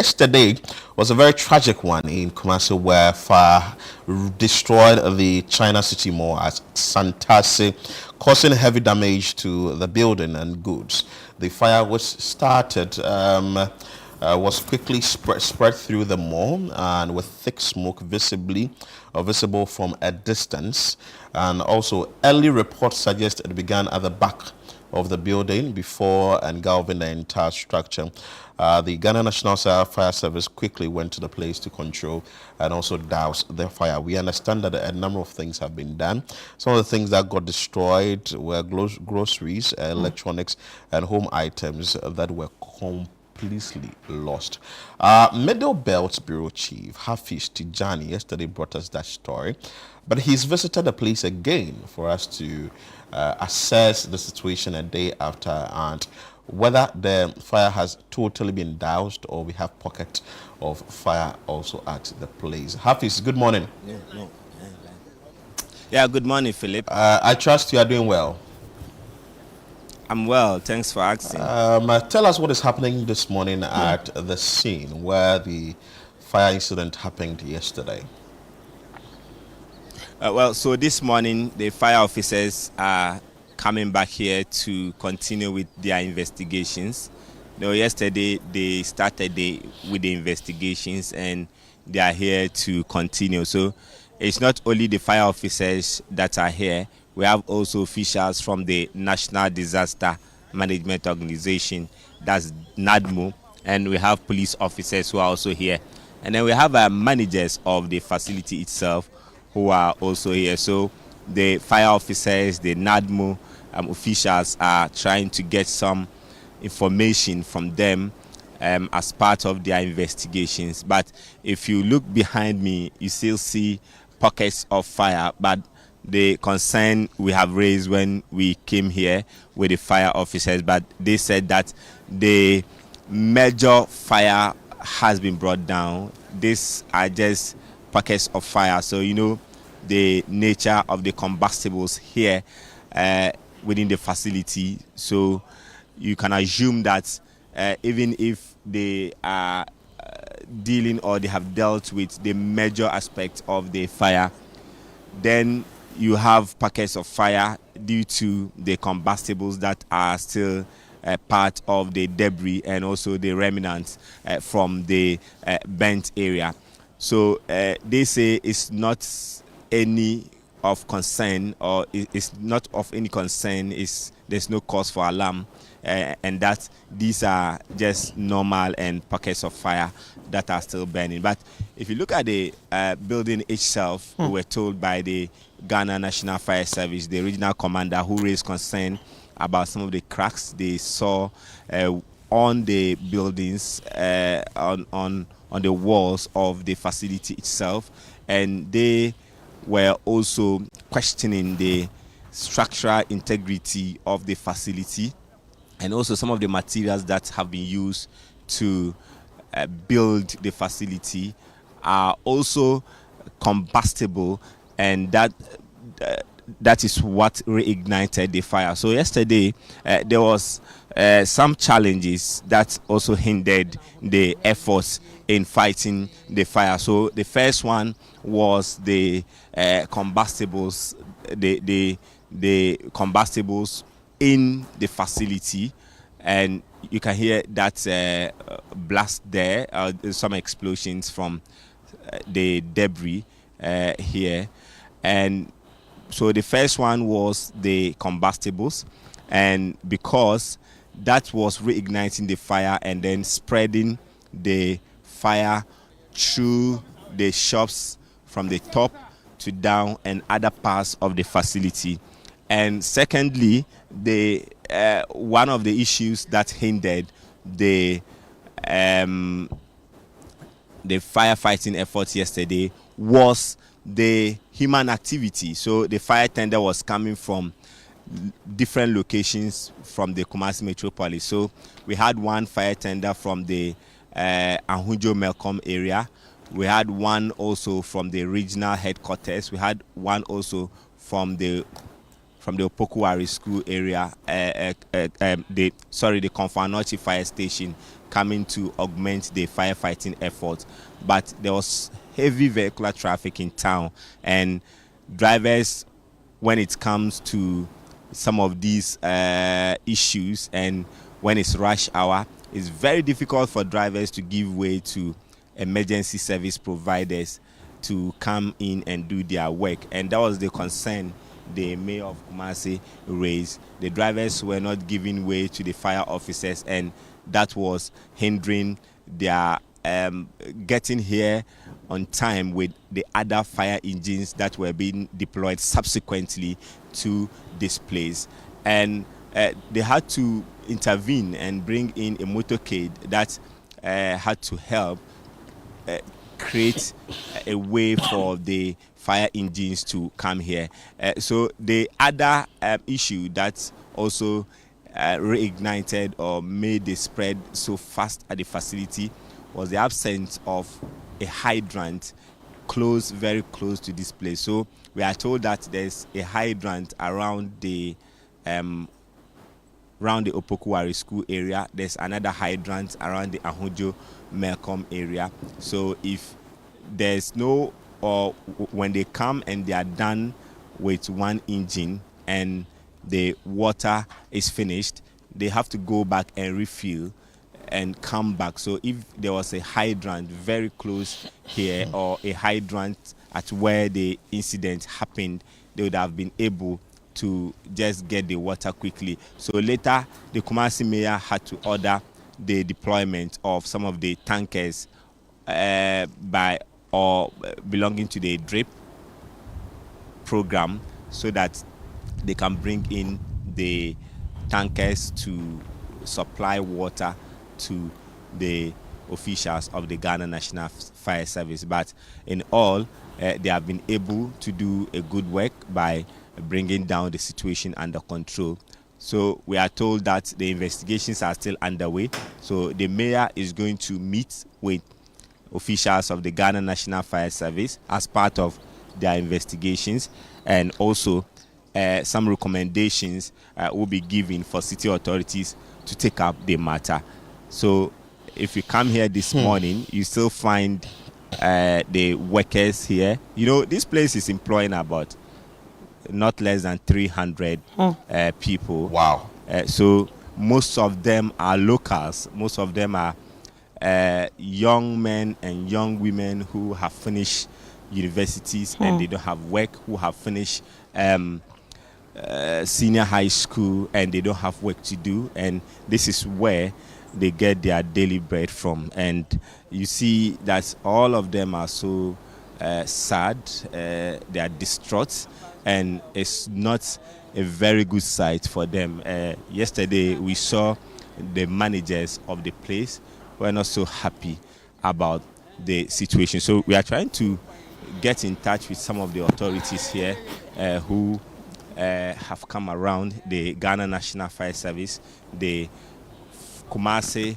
Yesterday was a very tragic one in Kumasi where fire destroyed the China City Mall at Santasi, causing heavy damage to the building and goods. The fire, which started, was quickly spread through the mall and with thick smoke visible from a distance. And also, early reports suggest it began at the back of the building before engulfing the entire structure. The Ghana National Fire Service quickly went to the place to control and also douse the fire. We understand that a number of things have been done. Some of the things that got destroyed were groceries, electronics, and home items that were completely lost. Middle Belt Bureau Chief Hafiz Tijani yesterday brought us that story, but he's visited the place again for us to assess the situation a day after and whether the fire has totally been doused or we have pockets of fire also at the place. Hafiz, good morning. Yeah, good morning, Philip. I trust you are doing well. I'm well, thanks for asking. Tell us what is happening this morning at the scene where the fire incident happened yesterday. So this morning, the fire officers are coming back here to continue with their investigations. Yesterday they started with the investigations and they are here to continue. So it's not only the fire officers that are here. We have also officials from the National Disaster Management Organization, that's NADMO, and we have police officers who are also here. And then we have managers of the facility itself who are also here. So the fire officers, the NADMO officials are trying to get some information from them as part of their investigations. But if you look behind me, you still see pockets of fire. But the concern we have raised when we came here with the fire officers, but they said that the major fire has been brought down. These are just pockets of fire. So the nature of the combustibles here within the facility. So you can assume that even if they are dealing or they have dealt with the major aspect of the fire, then you have pockets of fire due to the combustibles that are still part of the debris and also the remnants from the burnt area. So they say it's not any of concern, or it's not of any concern, there's no cause for alarm, and that these are just normal and pockets of fire that are still burning. But if you look at the building itself, we were told by the Ghana National Fire Service, the regional commander, who raised concern about some of the cracks they saw on the buildings, on the walls of the facility itself, and they were also questioning the structural integrity of the facility and also some of the materials that have been used to build the facility are also combustible, and that is what reignited the fire. So yesterday there was some challenges that also hindered the efforts in fighting the fire. So the first one was the combustibles, the combustibles in the facility, and you can hear that blast there, some explosions from the debris here. And so the first one was the combustibles, and because that was reigniting the fire and then spreading the fire through the shops from the top to down and other parts of the facility. And secondly, the one of the issues that hindered the firefighting efforts yesterday was the human activity. So the fire tender was coming from different locations from the Kumasi metropolis. So we had one fire tender from the Ahunjo Melcom area. We had one also from the regional headquarters. We had one also from the from the Opokuwari school area, the Konfanochi fire station, coming to augment the firefighting effort. But there was heavy vehicular traffic in town, and drivers, when it comes to some of these issues and when it's rush hour, it's very difficult for drivers to give way to emergency service providers to come in and do their work. And that was the concern the mayor of Kumasi raised. The drivers were not giving way to the fire officers, and that was hindering their getting here on time with the other fire engines that were being deployed subsequently to this place. And they had to intervene and bring in a motorcade that had to help create a way for the fire engines to come here. So the other issue that also reignited or made the spread so fast at the facility was the absence of a hydrant very close to this place. So we are told that there's a hydrant around the Opokuwari school area. There's another hydrant around the Ahujo Melcom area. So if there's no, or when they come and they are done with one engine and the water is finished, they have to go back and refill and come back. So if there was a hydrant very close here or a hydrant at where the incident happened, they would have been able to just get the water quickly. So later, the Kumasi mayor had to order the deployment of some of the tankers belonging to the drip program, so that they can bring in the tankers to supply water to the officials of the Ghana National Fire Service. But in all, they have been able to do a good work by bringing down the situation under control. So we are told that the investigations are still underway. So the mayor is going to meet with officials of the Ghana National Fire Service as part of their investigations, and also some recommendations will be given for city authorities to take up the matter. So if you come here this morning, you still find the workers here. You know, this place is employing about not less than 300 people. Wow. So most of them are locals. Most of them are young men and young women who have finished universities and they don't have work, who have finished senior high school and they don't have work to do. And this is where they get their daily bread from. And you see that all of them are so sad, they are distraught, and it's not a very good sight for them. Yesterday we saw the managers of the place were not so happy about the situation. So we are trying to get in touch with some of the authorities here who have come around, the Ghana National Fire Service, the Kumasi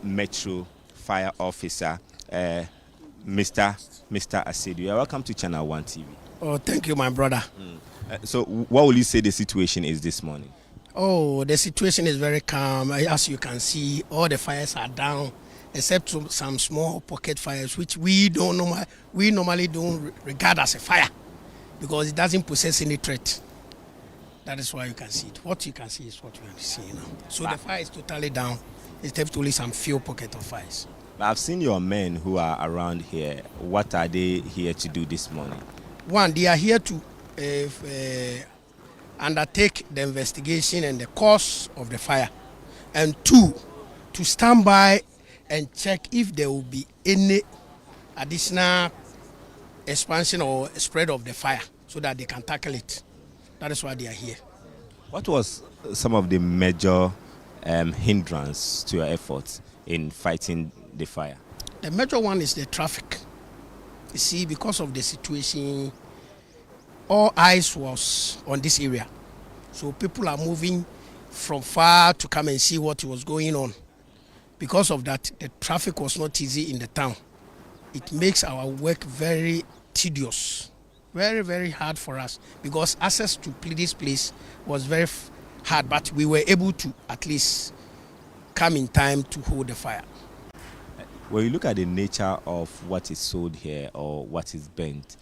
Metro Fire Officer, Mr. Asedu. You're welcome to ChannelOne TV. Oh, thank you, my brother. So what will you say the situation is this morning? Oh, the situation is very calm. As you can see, all the fires are down, except some small pocket fires, which we normally don't regard as a fire, because it doesn't possess any threat. That is why you can see it. What you can see is what you are seeing now. So the fire is totally down. It's only some few pockets of fires. I've seen your men who are around here. What are they here to do this morning? One, they are here to undertake the investigation and the cause of the fire. And two, to stand by and check if there will be any additional expansion or spread of the fire, so that they can tackle it. That is why they are here. What was some of the major hindrance to your efforts in fighting the fire? The major one is the traffic. You see, because of the situation, all eyes was on this area. So people are moving from far to come and see what was going on. Because of that, the traffic was not easy in the town. It makes our work very tedious. Very, very hard for us because access to this place was very hard, but we were able to at least come in time to hold the fire. When you look at the nature of what is sold here or what is burnt,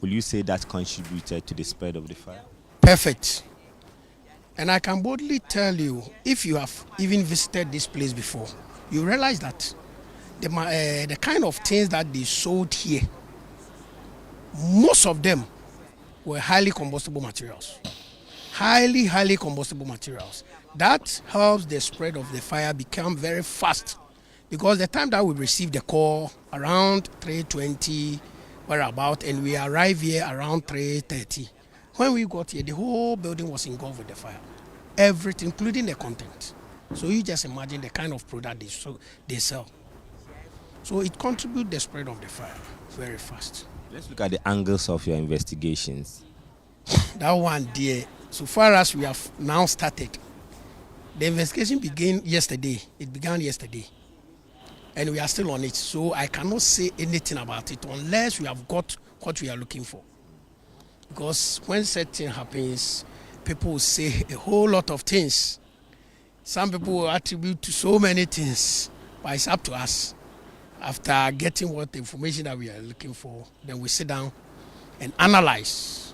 will you say that contributed to the spread of the fire? Perfect. And I can boldly tell you, if you have even visited this place before, you realize that the kind of things that they sold here, most of them were highly combustible materials. Highly combustible materials. That helps the spread of the fire become very fast. Because the time that we received the call around 3:20, whereabout, and we arrived here around 3:30. When we got here, the whole building was engulfed with the fire. Everything, including the content. So you just imagine the kind of product they sell. So it contributes the spread of the fire very fast. Let's look at the angles of your investigations. That one there, so far as we have now started, the investigation began yesterday. It began yesterday. And we are still on it. So I cannot say anything about it unless we have got what we are looking for. Because when something happens, people will say a whole lot of things. Some people will attribute to so many things, but it's up to us. After getting what the information that we are looking for, then we sit down and analyze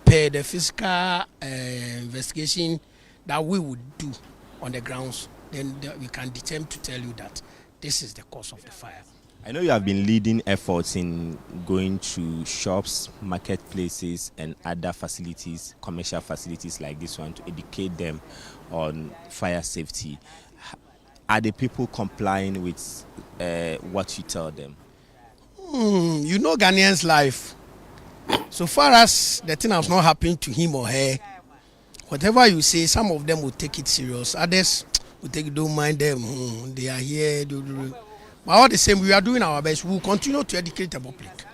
per the physical investigation that we would do on the grounds. Then we can determine to tell you that this is the cause of the fire. I know you have been leading efforts in going to shops, marketplaces, and other facilities, commercial facilities like this one, to educate them on fire safety. Are the people complying with what you tell them? You know Ghanaians' life. So far as the thing has not happened to him or her, whatever you say, some of them will take it serious. Others will take, don't mind them. They are here. But all the same, we are doing our best. We will continue to educate the public.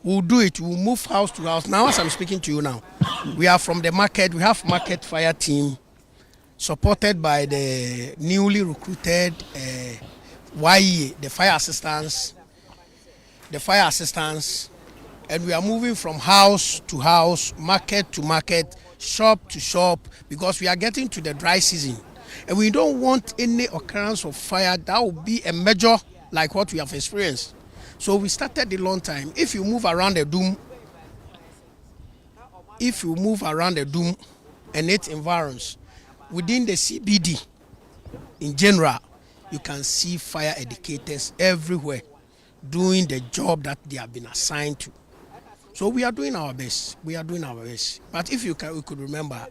We will do it. We will move house to house. Now, as I'm speaking to you now, we are from the market. We have market fire team supported by the newly recruited YE, the fire assistants, and we are moving from house to house, market to market, shop to shop, because we are getting to the dry season. And we don't want any occurrence of fire that will be a major like what we have experienced. So we started a long time. If you move around the dome, and its environs, within the CBD in general, you can see fire educators everywhere doing the job that they have been assigned to. So we are doing our best. But if we could remember,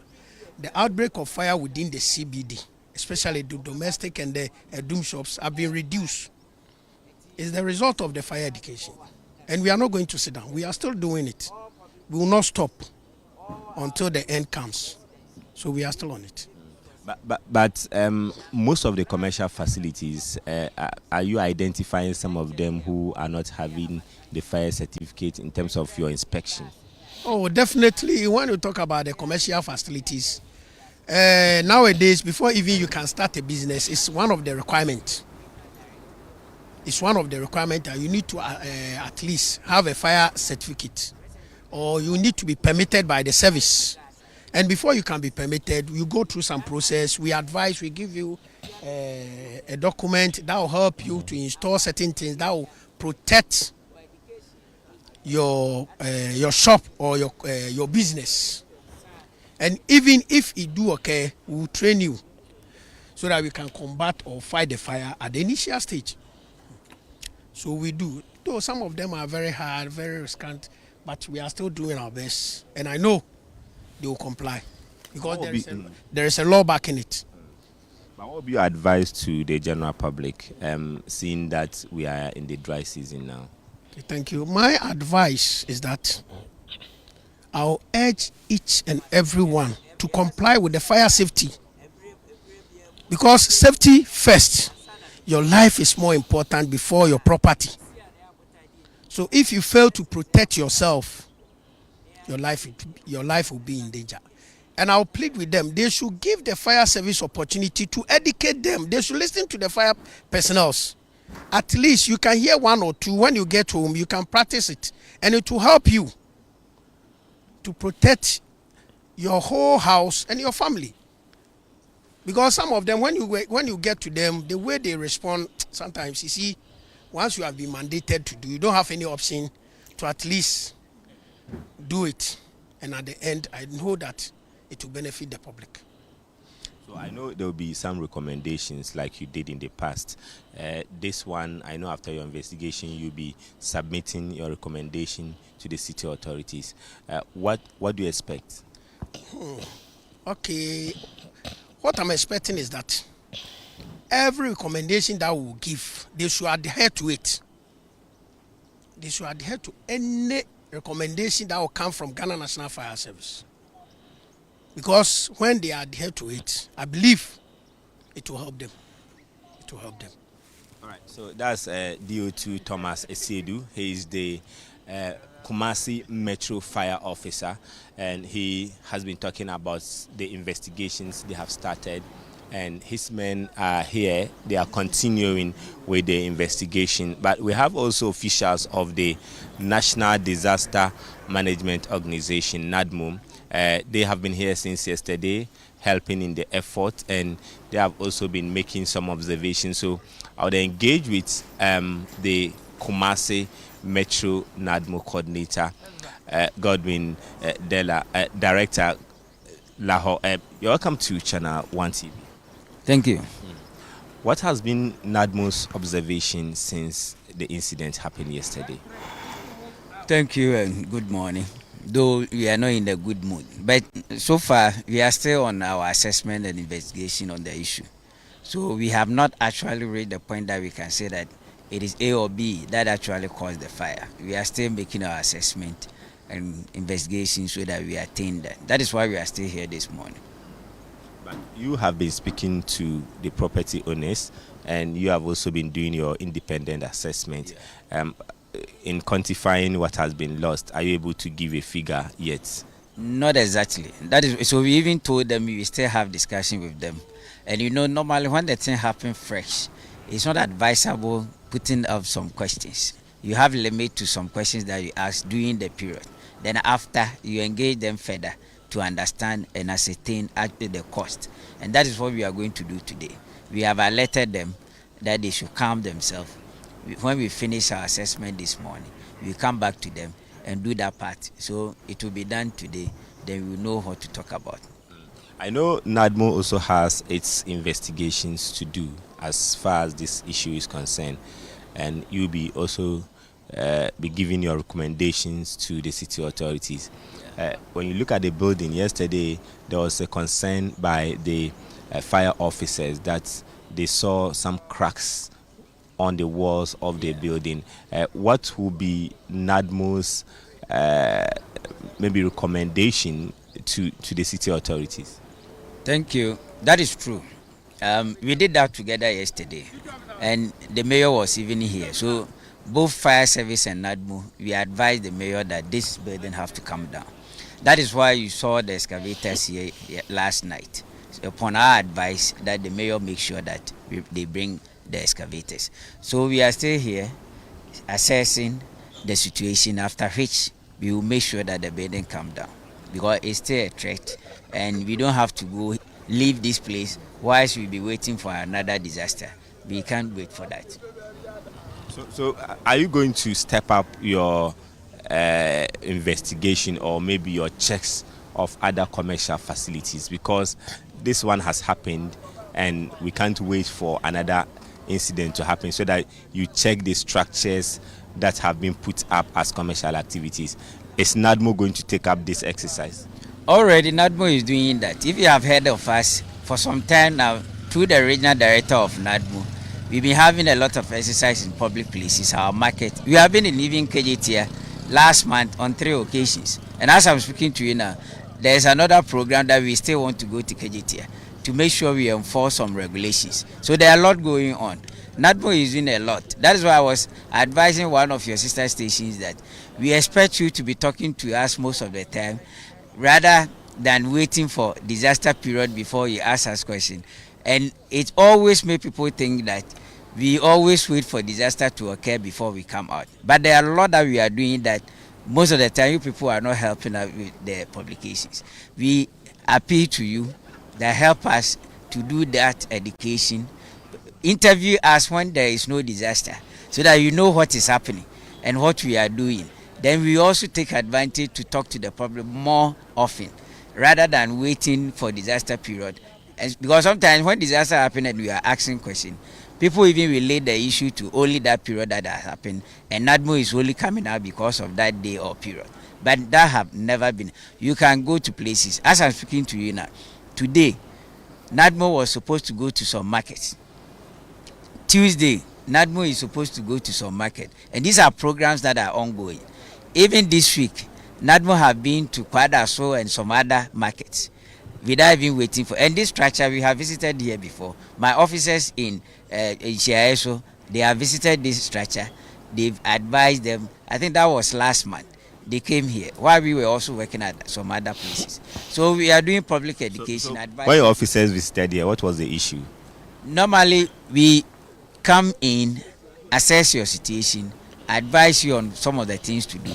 the outbreak of fire within the CBD, especially the domestic and the doom shops, have been reduced. It's the result of the fire education. And we are not going to sit down. We are still doing it. We will not stop until the end comes. So we are still on it. But most of the commercial facilities, are you identifying some of them who are not having the fire certificate in terms of your inspection? Oh, definitely. When you talk about the commercial facilities, nowadays, before even you can start a business, it's one of the requirements. It's one of the requirements that you need to at least have a fire certificate, or you need to be permitted by the service. And before you can be permitted, you go through some process. We advise, we give you a document that will help you to install certain things that will protect your shop or your business. And even if it do okay, we will train you so that we can combat or fight the fire at the initial stage. So we do. Though some of them are very hard, very risky, but we are still doing our best. And I know they will comply because there is a law backing it. But what would be your advice to the general public, seeing that we are in the dry season now? Okay, thank you. My advice is that I'll urge each and everyone to comply with the fire safety, because safety first. Your life is more important before your property. So if you fail to protect yourself, your life will be in danger. And I'll plead with them. They should give the fire service opportunity to educate them. They should listen to the fire personnel. At least you can hear one or two. When you get home, you can practice it. And it will help you to protect your whole house and your family. Because some of them, when you get to them, the way they respond, sometimes you see, once you have been mandated to do, you don't have any option to at least do it. And at the end, I know that it will benefit the public. So I know there will be some recommendations like you did in the past. This one, I know after your investigation, you'll be submitting your recommendation to the city authorities. What do you expect? Okay. What I'm expecting is that every recommendation that we will give, they should adhere to it. They should adhere to any recommendation that will come from Ghana National Fire Service. Because when they adhere to it, I believe it will help them. It will help them. All right. So that's DO2 Thomas Esiedu. He is the Kumasi Metro Fire Officer, and he has been talking about the investigations they have started, and his men are here. They are continuing with the investigation. But we have also officials of the National Disaster Management Organization, NADMO. They have been here since yesterday, helping in the effort, and they have also been making some observations. So I would engage with the Kumasi Metro NADMO coordinator, Godwin Della, Director Lahore. You're welcome to Channel One TV. Thank you. What has been NADMO's observation since the incident happened yesterday? Thank you and good morning. Though we are not in a good mood, but so far we are still on our assessment and investigation on the issue. So we have not actually reached the point that we can say that it is A or B that actually caused the fire. We are still making our assessment and investigation so that we attain that. That is why we are still here this morning. But you have been speaking to the property owners, and you have also been doing your independent assessment. Yeah. In quantifying what has been lost, are you able to give a figure yet? Not exactly. That is so. We even told them we still have discussion with them, and normally when the thing happens fresh, it's not advisable putting up some questions. You have limit to some questions that you ask during the period. Then after you engage them further to understand and ascertain actually the cost, and that is what we are going to do today. We have alerted them that they should calm themselves. When we finish our assessment this morning, we come back to them and do that part. So it will be done today. Then we will know what to talk about. I know NADMO also has its investigations to do as far as this issue is concerned, and you'll be also be giving your recommendations to the city authorities. When you look at the building yesterday, there was a concern by the fire officers that they saw some cracks on the walls of the building. What will be NADMO's maybe recommendation to the city authorities? Thank you. That is true. We did that together yesterday, and the mayor was even here. So both fire service and NADMO, we advised the mayor that this building have to come down. That is why you saw the excavators here last night. So upon our advice, that the mayor make sure that they bring the excavators. So we are still here assessing the situation, after which we will make sure that the building come down, because it's still a threat and we don't have to go leave this place whilst we'll be waiting for another disaster. We can't wait for that. So are you going to step up your investigation or maybe your checks of other commercial facilities, because this one has happened and we can't wait for another incident to happen, so that you check the structures that have been put up as commercial activities? Is NADMO going to take up this exercise? Already NADMO is doing that. If you have heard of us for some time now, through the regional director of NADMO, we've been having a lot of exercise in public places, our market. We have been in even KJT last month on 3 occasions. And as I'm speaking to you now, there's another program that we still want to go to KJT to make sure we enforce some regulations. So there are a lot going on. NADMO is doing a lot. That is why I was advising one of your sister stations that we expect you to be talking to us most of the time, rather than waiting for disaster period before you ask us questions. And it always makes people think that we always wait for disaster to occur before we come out. But there are a lot that we are doing that most of the time you people are not helping us with the publications. We appeal to you that help us to do that education. Interview us when there is no disaster so that you know what is happening and what we are doing. Then we also take advantage to talk to the public more often rather than waiting for disaster period. Because sometimes when disaster happen and we are asking questions, people even relate the issue to only that period that has happened, and NADMO is only coming out because of that day or period. But that have never been. You can go to places. As I'm speaking to you now, today, NADMO was supposed to go to some markets. Tuesday, NADMO is supposed to go to some market. And these are programs that are ongoing. Even this week, NADMO have been to Kwadaso and some other markets without even waiting for. And this structure, we have visited here before. My officers in Chiaeso, they have visited this structure. They've advised them. I think that was last month. They came here while we were also working at some other places. So we are doing public education. When your officers visited here, what was the issue? Normally, we come in, assess your situation, advise you on some of the things to do.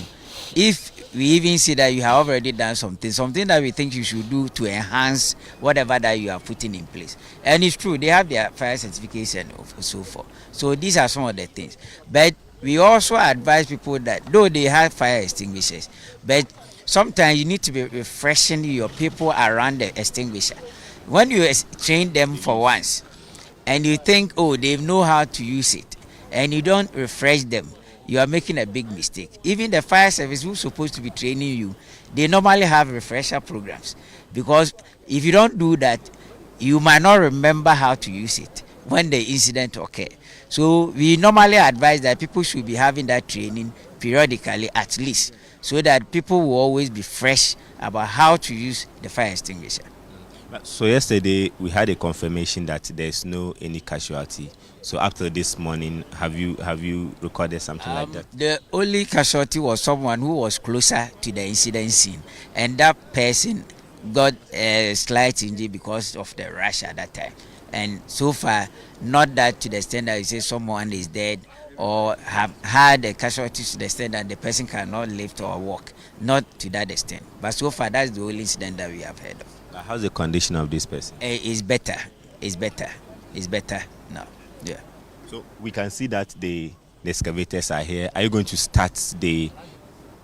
If we even see that you have already done something that we think you should do to enhance whatever that you are putting in place. And it's true, they have their fire certificates and so forth. So these are some of the things. But we also advise people that though they have fire extinguishers, but sometimes you need to be refreshing your people around the extinguisher. When you train them for once, and you think, oh, they know how to use it, and you don't refresh them, you are making a big mistake. Even the fire service who's supposed to be training you, they normally have refresher programs, because if you don't do that, you might not remember how to use it when the incident occurs. So we normally advise that people should be having that training periodically at least, so that people will always be fresh about how to use the fire extinguisher. So yesterday we had a confirmation that there's no any casualty. So after this morning, have you recorded something like that? The only casualty was someone who was closer to the incident scene, and that person got a slight injury because of the rush at that time. And so far, not that to the extent that you say someone is dead or have had a casualty to the extent that the person cannot lift or walk. Not to that extent. But so far, that's the only incident that we have heard of. How's the condition of this person? It's better. It's better. It's better now. Yeah. So we can see that the excavators are here. Are you going to start the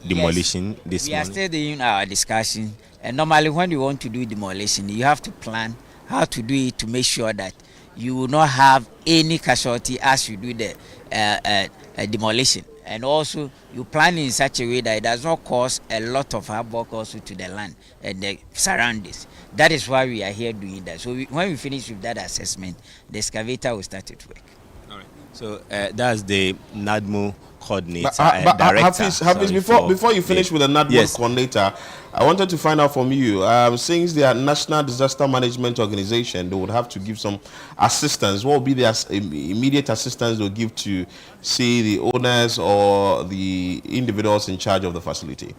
demolition this morning? We are still doing our discussion. And normally when you want to do demolition, you have to plan how to do it to make sure that you will not have any casualty as you do the demolition. And also, you plan in such a way that it does not cause a lot of havoc also to the land and the surroundings. That is why we are here doing that. So when we finish with that assessment, the excavator will start its work. All right. So that's the NADMO coordinator, director. Hafiz, before you finish with the NADMO coordinator, I wanted to find out from you, since they are National Disaster Management Organization, they would have to give some assistance. What would be the immediate assistance they'll give to, say, the owners or the individuals in charge of the facility?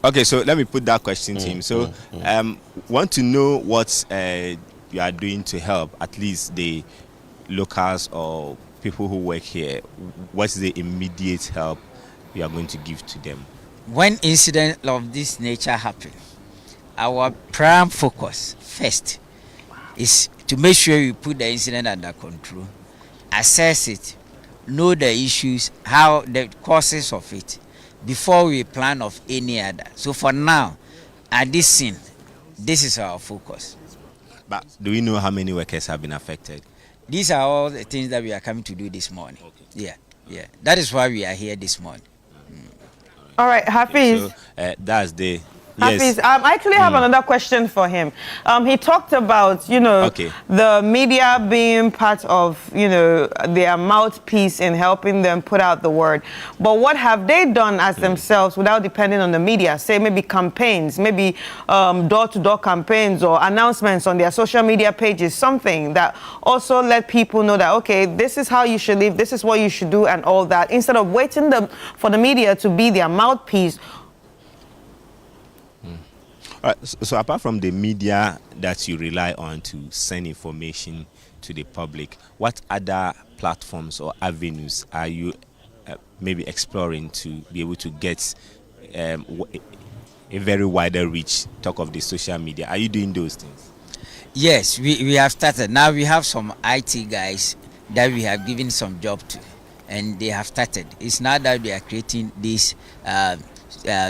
Okay, so let me put that question to him. So, want to know what you are doing to help at least the locals or people who work here. What's the immediate help you are going to give to them? When incident of this nature happen, our prime focus first is to make sure you put the incident under control, assess it, know the issues, how the causes of it, before we plan of any other. So for now, at this scene, this is our focus. But do we know how many workers have been affected? These are all the things that we are coming to do this morning. Okay. Yeah. That is why we are here this morning. All right, Hafiz. So that's the... Hafiz, I actually have another question for him. He talked about, the media being part of, their mouthpiece in helping them put out the word. But what have they done as themselves without depending on the media? Say maybe campaigns, maybe door-to-door campaigns or announcements on their social media pages, something that also let people know that, okay, this is how you should live, this is what you should do and all that, instead of waiting for the media to be their mouthpiece. So apart from the media that you rely on to send information to the public, what other platforms or avenues are you maybe exploring to be able to get a very wider reach, talk of the social media. Are you doing those things? Yes, we have started. Now we have some IT guys that we have given some job to, and they have started. It's not that they are creating this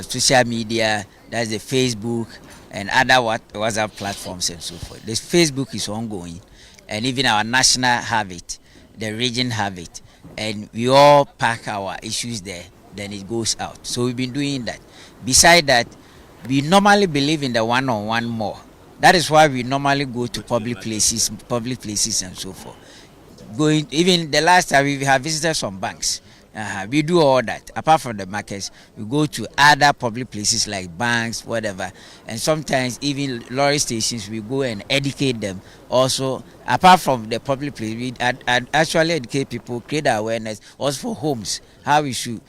social media, that's the Facebook and other WhatsApp platforms and so forth. This Facebook is ongoing, and even our national have it, the region have it, and we all pack our issues there, then it goes out. So we've been doing that. Beside that, we normally believe in the one-on-one more. That is why we normally go to public places and so forth. Going, even the last time we have visited some banks. We do all that. Apart from the markets, we go to other public places like banks, whatever, and sometimes even lorry stations. We go and educate them. Also, apart from the public place, we actually educate people, create awareness also for homes, how we should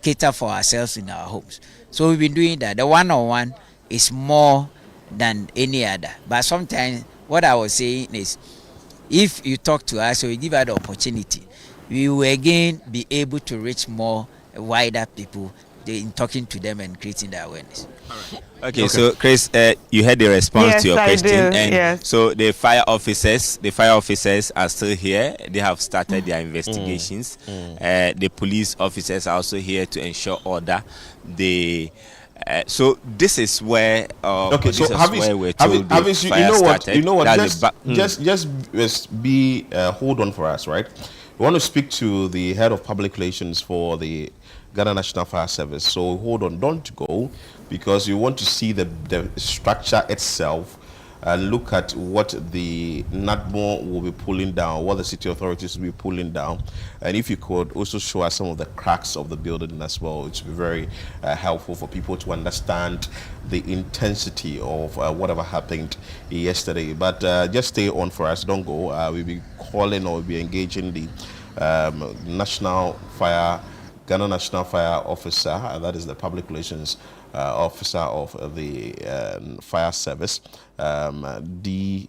cater for ourselves in our homes. So we've been doing that. The one-on-one is more than any other. But sometimes what I was saying is, if you talk to us or you give us the opportunity, we will again be able to reach more wider people in talking to them and creating the awareness. Okay, so Chris, you had the response Yes, to your I question, do, and yes. so the fire officers are still here. They have started their investigations. The police officers are also here to ensure order. So this is where Okay, this so is where we're told the fire started. you know what, That's just be hold on for us, right? We want to speak to the head of public relations for the Ghana National Fire Service. So hold on, don't go, because you want to see the structure itself. Look at what the NADMO will be pulling down, what the city authorities will be pulling down, and if you could also show us some of the cracks of the building as well, it would be very helpful for people to understand the intensity of whatever happened yesterday. But just stay on for us, don't go. We'll be calling or we'll be engaging the Ghana National Fire Officer, that is the public relations officer of the fire service, DO2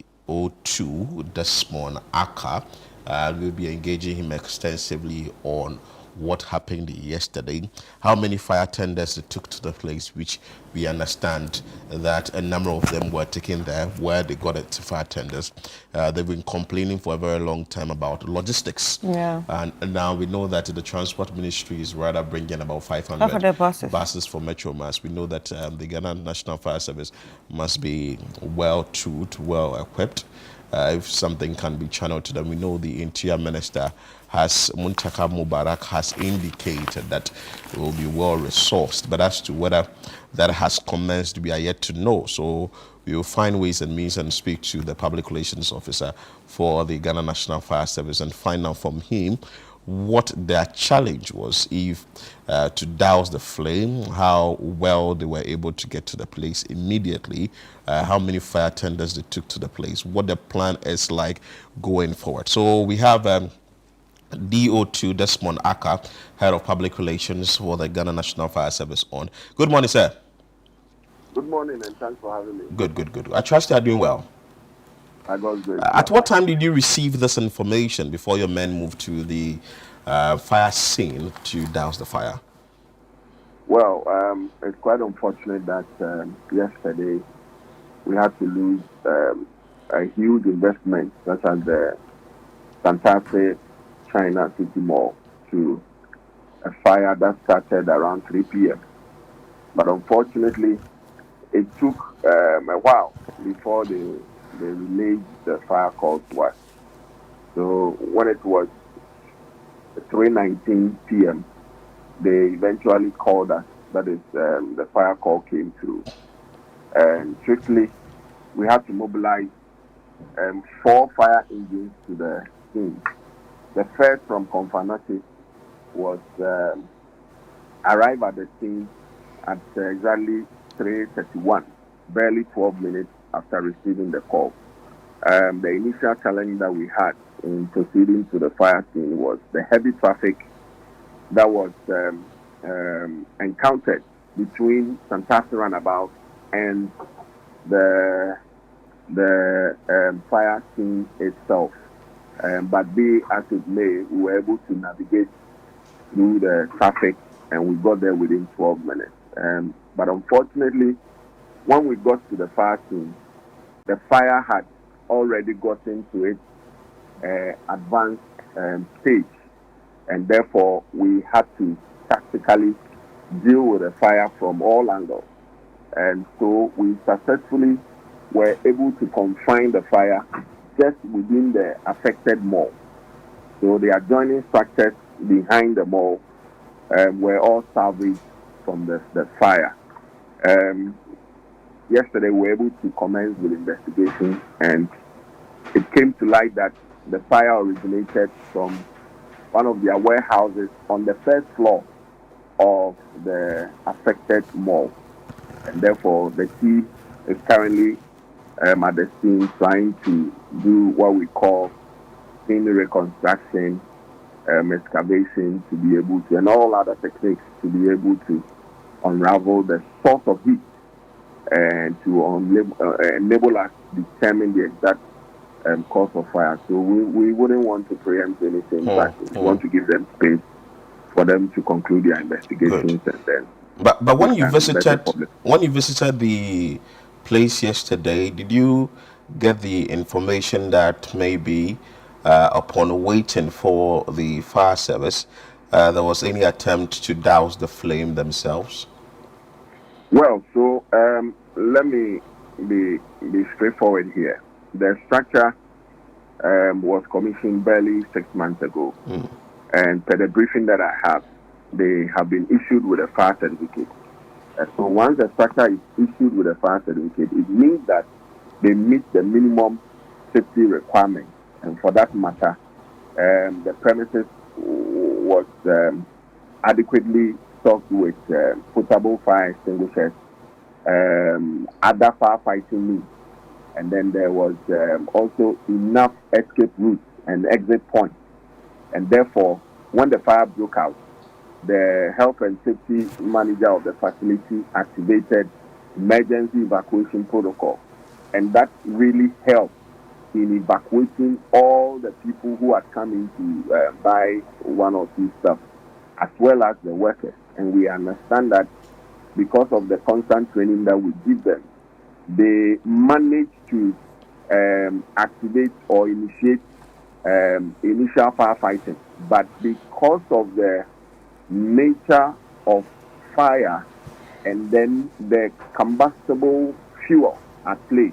Desmond Aka. We'll be engaging him extensively on what happened yesterday, how many fire tenders it took to the place, which we understand that a number of them were taken there, where they got it to fire tenders. They've been complaining for a very long time about logistics. Yeah. And now we know that the transport ministry is rather bringing about 500 buses for Metro Mass. We know that the Ghana National Fire Service must be well tooled, well equipped. If something can be channeled to them, we know the Interior Minister Muntaka Mubarak has indicated that it will be well resourced, but as to whether that has commenced, we are yet to know. So we will find ways and means and speak to the public relations officer for the Ghana National Fire Service and find out from him what their challenge was, if to douse the flame, how well they were able to get to the place immediately, how many fire tenders they took to the place, what the plan is like going forward. So we have DO2 Desmond Aka, Head of Public Relations for the Ghana National Fire Service on. Good morning, sir. Good morning, and thanks for having me. Good. I trust you are doing well. I got good. At what time did you receive this information before your men moved to the fire scene to douse the fire? Well, it's quite unfortunate that yesterday we had to lose a huge investment such as the Santa Fe China City Mall to a fire that started around 3 p.m. But unfortunately, it took a while before they relayed the fire call to us. So when it was 3:19 p.m., they eventually called us. That is, the fire call came through. And quickly, we had to mobilize 4 fire engines to the scene. The first from Konfanati was arrived at the scene at exactly 3:31, barely 12 minutes after receiving the call. The initial challenge that we had in proceeding to the fire scene was the heavy traffic that was encountered between Santa Fe Roundabout and the fire scene itself. But be as it may, we were able to navigate through the traffic, and we got there within 12 minutes. But unfortunately, when we got to the fire scene, the fire had already gotten to its advanced stage, and therefore we had to tactically deal with the fire from all angles. And so we successfully were able to confine the fire just within the affected mall. So the adjoining structures behind the mall were all salvaged from the fire. Yesterday we were able to commence with investigation, and it came to light that the fire originated from one of their warehouses on the first floor of the affected mall. And therefore the team is currently at the scene trying to do what we call scene reconstruction, excavation, to be able to, and all other techniques to be able to unravel the source of heat and to enable us to determine the exact cause of fire. So we wouldn't want to preempt anything, but we want to give them space for them to conclude their investigations. Good. And then. But when you visited the place yesterday, did you get the information that maybe upon waiting for the fire service, there was any attempt to douse the flame themselves? Well, so let me be straightforward here. The structure was commissioned barely 6 months ago, and per the briefing that I have, they have been issued with a fire certificate. So once the structure is issued with a fire certificate, it means that they meet the minimum safety requirements. And for that matter, the premises was adequately stocked with potable fire extinguishers, other firefighting means, and then there was also enough escape routes and exit points. And therefore, when the fire broke out, the health and safety manager of the facility activated emergency evacuation protocol, and that really helped in evacuating all the people who had come in to buy one or two stuff, as well as the workers. And we understand that because of the constant training that we give them, they managed to activate or initiate initial firefighting. But because of the nature of fire and then the combustible fuel at play,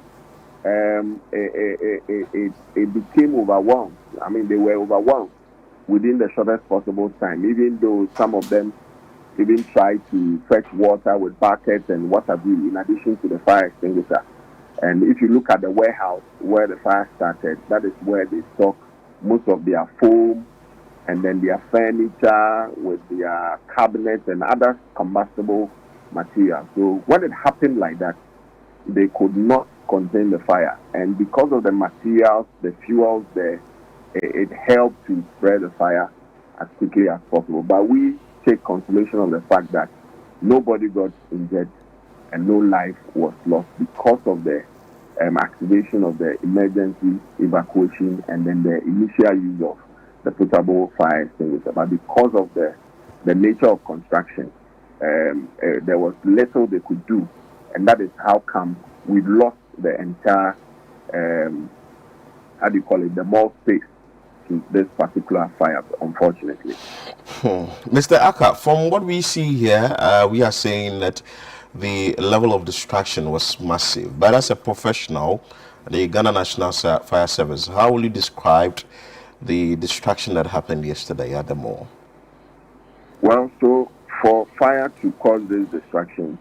it became overwhelmed. I mean, they were overwhelmed within the shortest possible time, even though some of them even tried to fetch water with buckets and what have you, in addition to the fire extinguisher. And if you look at the warehouse where the fire started, that is where they stock most of their foam and then their furniture with their cabinets and other combustible materials. So when it happened like that, they could not contain the fire. And because of the materials, the fuels there, it helped to spread the fire as quickly as possible. But we take consolation of the fact that nobody got injured and no life was lost because of the activation of the emergency evacuation and then the initial use of the potable fire extinguisher. But because of the nature of construction, there was little they could do, and that is how come we lost the entire, the mall space to this particular fire, unfortunately. Mr. Akka, from what we see here, we are saying that the level of destruction was massive. But as a professional, the Ghana National Fire Service, how will you describe the destruction that happened yesterday at the mall? Well, so for fire to cause this destruction,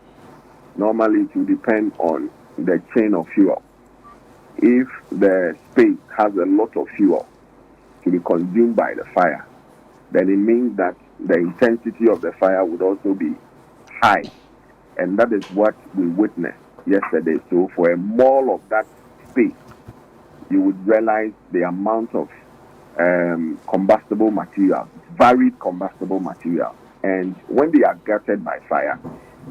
normally it will depend on the chain of fuel. If the space has a lot of fuel to be consumed by the fire, then it means that the intensity of the fire would also be high. And that is what we witnessed yesterday. So for a mall of that space, you would realize the amount of combustible material, varied combustible material. And when they are gutted by fire,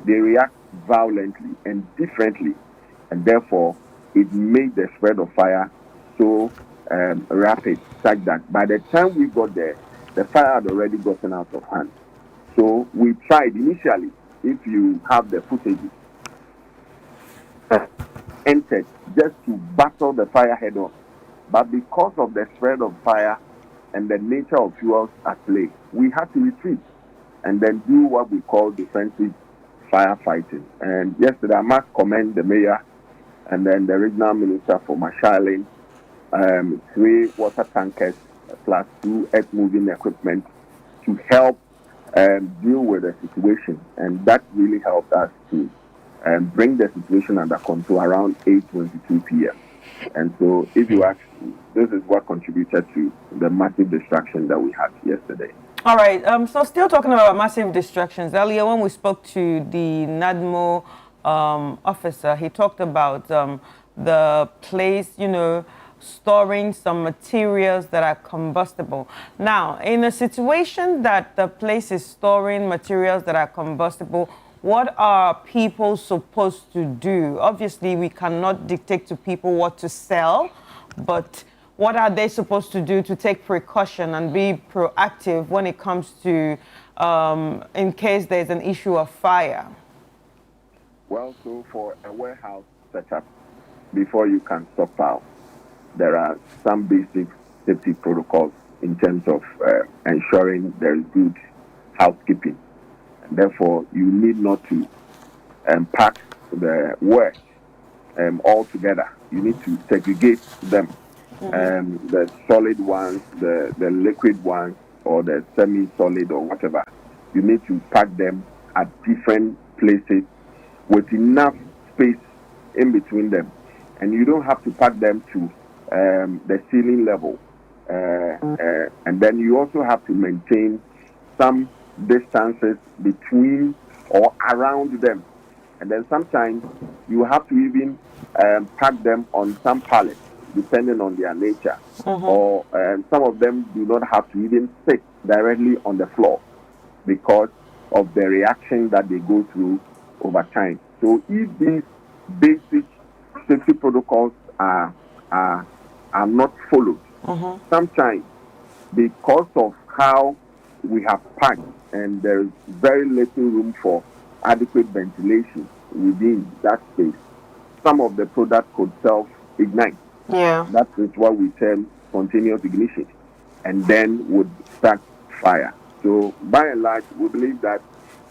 they react violently and differently. And therefore, it made the spread of fire so rapid, such that by the time we got there, the fire had already gotten out of hand. So we tried initially, if you have the footage, entered just to battle the fire head on. But because of the spread of fire and the nature of fuels at play, we had to retreat and then do what we call defensive firefighting. And yesterday, I must commend the mayor and then the regional minister for marshalling 3 water tankers plus 2 earth-moving equipment to help deal with the situation. And that really helped us to bring the situation under control around 8:22 p.m. And so, if you ask me, this is what contributed to the massive distraction that we had yesterday. All right. So, still talking about massive distractions. Earlier, when we spoke to the NADMO officer, he talked about the place, storing some materials that are combustible. Now, in a situation that the place is storing materials that are combustible, what are people supposed to do? Obviously, we cannot dictate to people what to sell, but what are they supposed to do to take precaution and be proactive when it comes to, in case there's an issue of fire? Well, so for a warehouse setup, before you can stockpile, there are some basic safety protocols in terms of ensuring there is good housekeeping. And therefore, you need not to pack the wares all together. You need to segregate them. The solid ones, the liquid ones, or the semi-solid or whatever. You need to pack them at different places with enough space in between them. And you don't have to pack them to the ceiling level. And then you also have to maintain some distances between or around them. And then sometimes you have to even pack them on some pallets, depending on their nature. Or some of them do not have to even sit directly on the floor because of the reaction that they go through over time. So if these basic safety protocols are not followed, sometimes because of how we have packed and there is very little room for adequate ventilation within that space, some of the product could self-ignite. Yeah. That is what we term spontaneous ignition, and then would start fire. So by and large, we believe that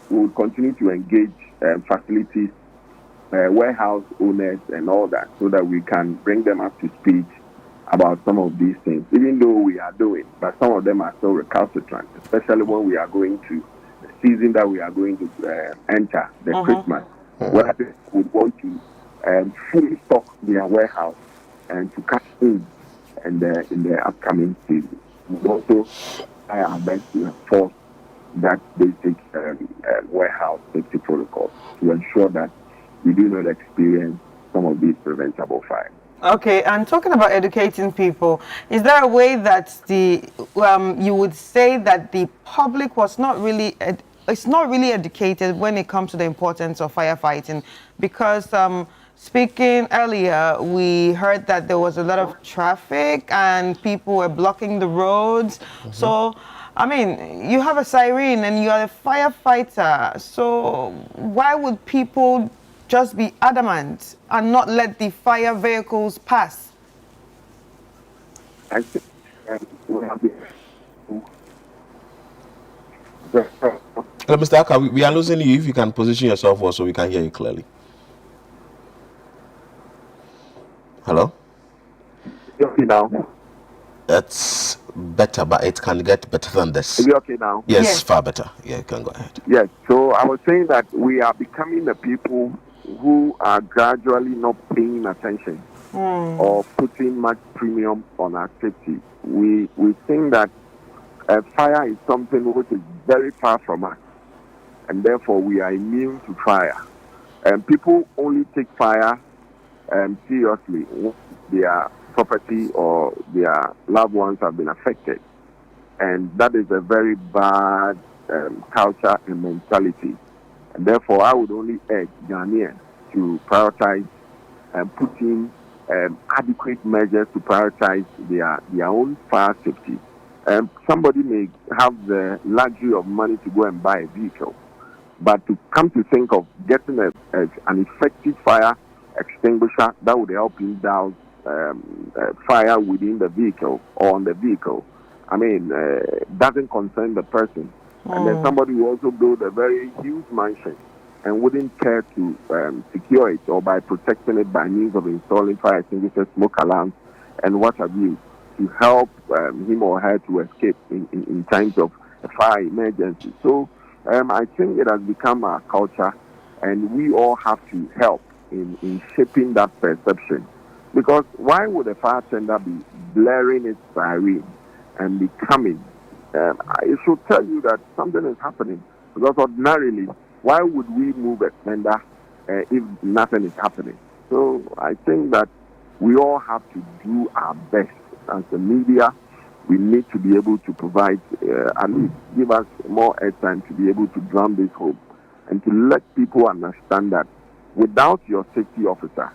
we will continue to engage facilities, warehouse owners and all that, so that we can bring them up to speed about some of these things, even though we are doing, but some of them are still recalcitrant, especially when we are going to the season that we are going to enter, the Christmas, where people would want to fully stock their warehouse and to cash in and in the upcoming season. We also try our best to enforce that basic warehouse safety protocol to ensure that we do not experience some of these preventable fires. Okay, and talking about educating people, is there a way that you would say that the public was not really educated when it comes to the importance of firefighting? Because speaking earlier, we heard that there was a lot of traffic and people were blocking the roads. So, I mean, you have a siren and you are a firefighter. So why would people just be adamant and not let the fire vehicles pass? I think Mr. Aka, we are losing you. If you can position yourself also, we can hear you clearly. Hello? Okay now? That's better, but it can get better than this. Is it okay now? Yes, far better. Yeah, you can go ahead. Yes, so I was saying that we are becoming the people who are gradually not paying attention or putting much premium on our safety. We think that fire is something which is very far from us, and therefore we are immune to fire. And people only take fire seriously when their property or their loved ones have been affected. And that is a very bad culture and mentality. And therefore, I would only urge Ghanaians to prioritize and put in adequate measures to prioritize their own fire safety Somebody may have the luxury of money to go and buy a vehicle, but to come to think of getting an effective fire extinguisher that would help him douse fire within the vehicle or on the vehicle, I mean, doesn't concern the person. And then somebody will also build a very huge mansion and wouldn't care to secure it or by protecting it by means of installing fire extinguishers, smoke alarms, and what have you, to help him or her to escape in times of a fire emergency. So I think it has become our culture, and we all have to help in shaping that perception. Because why would a fire tender be blaring its siren and be coming? It should tell you that something is happening. Because ordinarily, why would we move a tender if nothing is happening? So I think that we all have to do our best. As the media, we need to be able to provide, at least give us more airtime to be able to drum this home and to let people understand that without your safety officer,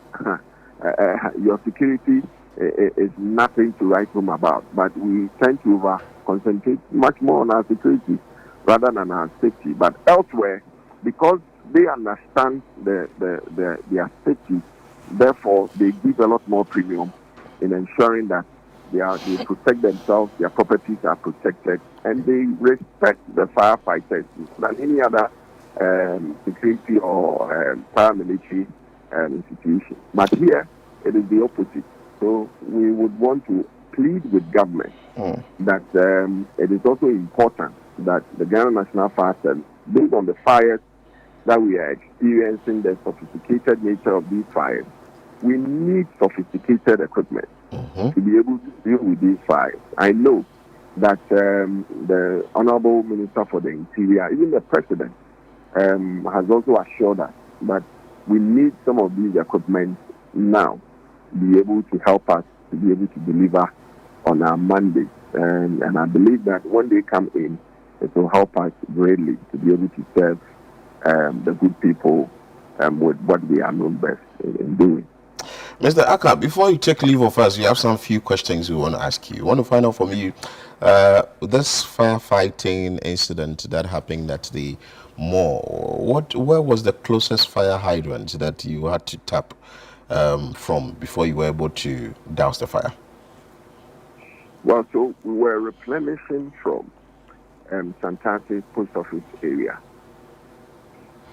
your security is nothing to write home about. But we tend to concentrate much more on our security rather than our safety. But elsewhere, because they understand their safety, therefore they give a lot more premium in ensuring that they protect themselves, their properties are protected, and they respect the firefighters than any other security or paramilitary institution. But here, it is the opposite. So we would want to plead with government that it is also important that the Ghana National Fire Service, based on the fires that we are experiencing, the sophisticated nature of these fires, we need sophisticated equipment to be able to deal with these fires. I know that the Honorable Minister for the Interior, even the President, has also assured us that we need some of these equipment now to be able to help us to be able to deliver on our mandate. And I believe that when they come in, it will help us greatly to be able to serve the good people with what we are known best in doing. Mr. Aka, before you take leave of us, we have some few questions we want to ask you. We want to find out from you, this firefighting incident that happened at the mall, where was the closest fire hydrant that you had to tap from before you were able to douse the fire? Well, so we were replenishing from Santase post office area.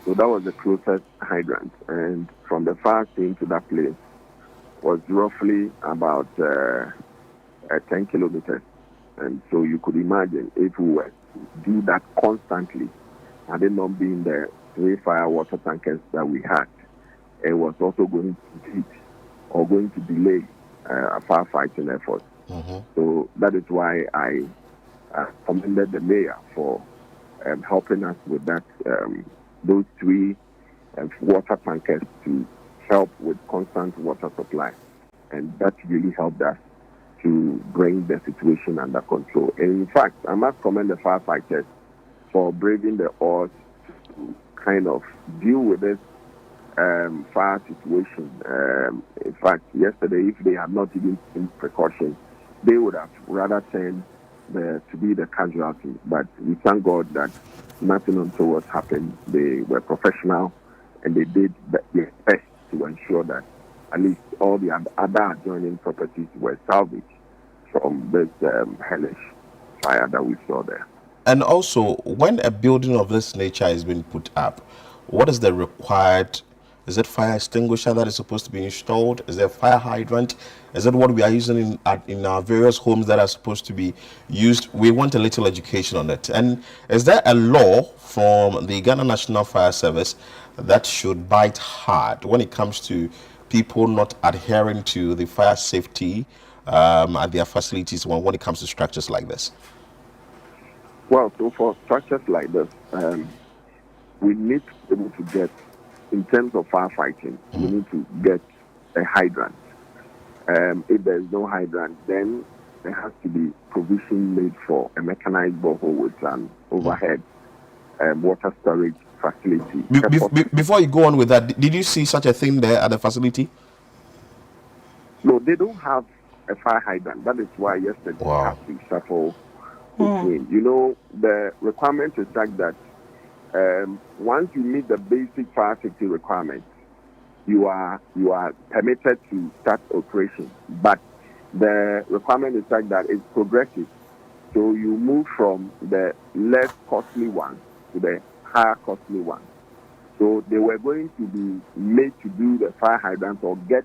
So that was the closest hydrant. And from the fire scene to that place was roughly about 10 kilometers. And so you could imagine if we were to do that constantly, had it not been the 3 fire water tankers that we had, it was also going to impede or going to delay a firefighting effort. So that is why I commended the mayor for helping us with that, those 3 water tankers to help with constant water supply. And that really helped us to bring the situation under control. And in fact, I must commend the firefighters for braving the odds to kind of deal with this fire situation. In fact, yesterday, if they had not even taken precautions, they would have rather turned to be the casualty. But we thank God that nothing untoward happened. They were professional and they did their best to ensure that at least all the other adjoining properties were salvaged from this hellish fire that we saw there. And also, when a building of this nature has been put up, what is the required? Is it fire extinguisher that is supposed to be installed? Is there a fire hydrant? Is it what we are using in our various homes that are supposed to be used? We want a little education on it. And is there a law from the Ghana National Fire Service that should bite hard when it comes to people not adhering to the fire safety at their facilities when it comes to structures like this? Well, so for structures like this, we need to be able to get, in terms of firefighting, we need to get a hydrant. If there is no hydrant, then there has to be provision made for a mechanized borehole with an overhead water storage facility. Before you go on with that, did you see such a thing there at the facility? No, they don't have a fire hydrant. That is why yesterday we had to shuffle between. You know, the requirement is such that once you meet the basic fire safety requirements, you are permitted to start operation. But the requirement is such that it's progressive. So you move from the less costly one to the higher costly one. So they were going to be made to do the fire hydrant or get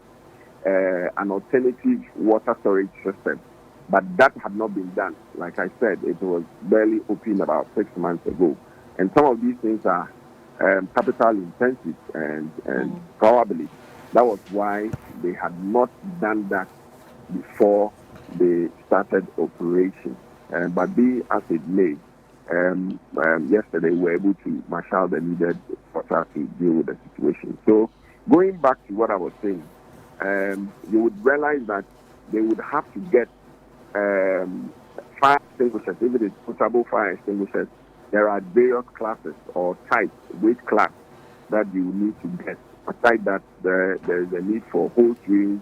an alternative water storage system. But that had not been done. Like I said, it was barely opened about 6 months ago. And some of these things are capital intensive, and probably that was why they had not done that before they started operation. But be as it may, yesterday we were able to marshal the needed water to deal with the situation. So going back to what I was saying, you would realize that they would have to get fire extinguishers. If it is potable fire extinguishers, there are various classes or types, weight class that you need to get. Aside that, there is a need for hose rings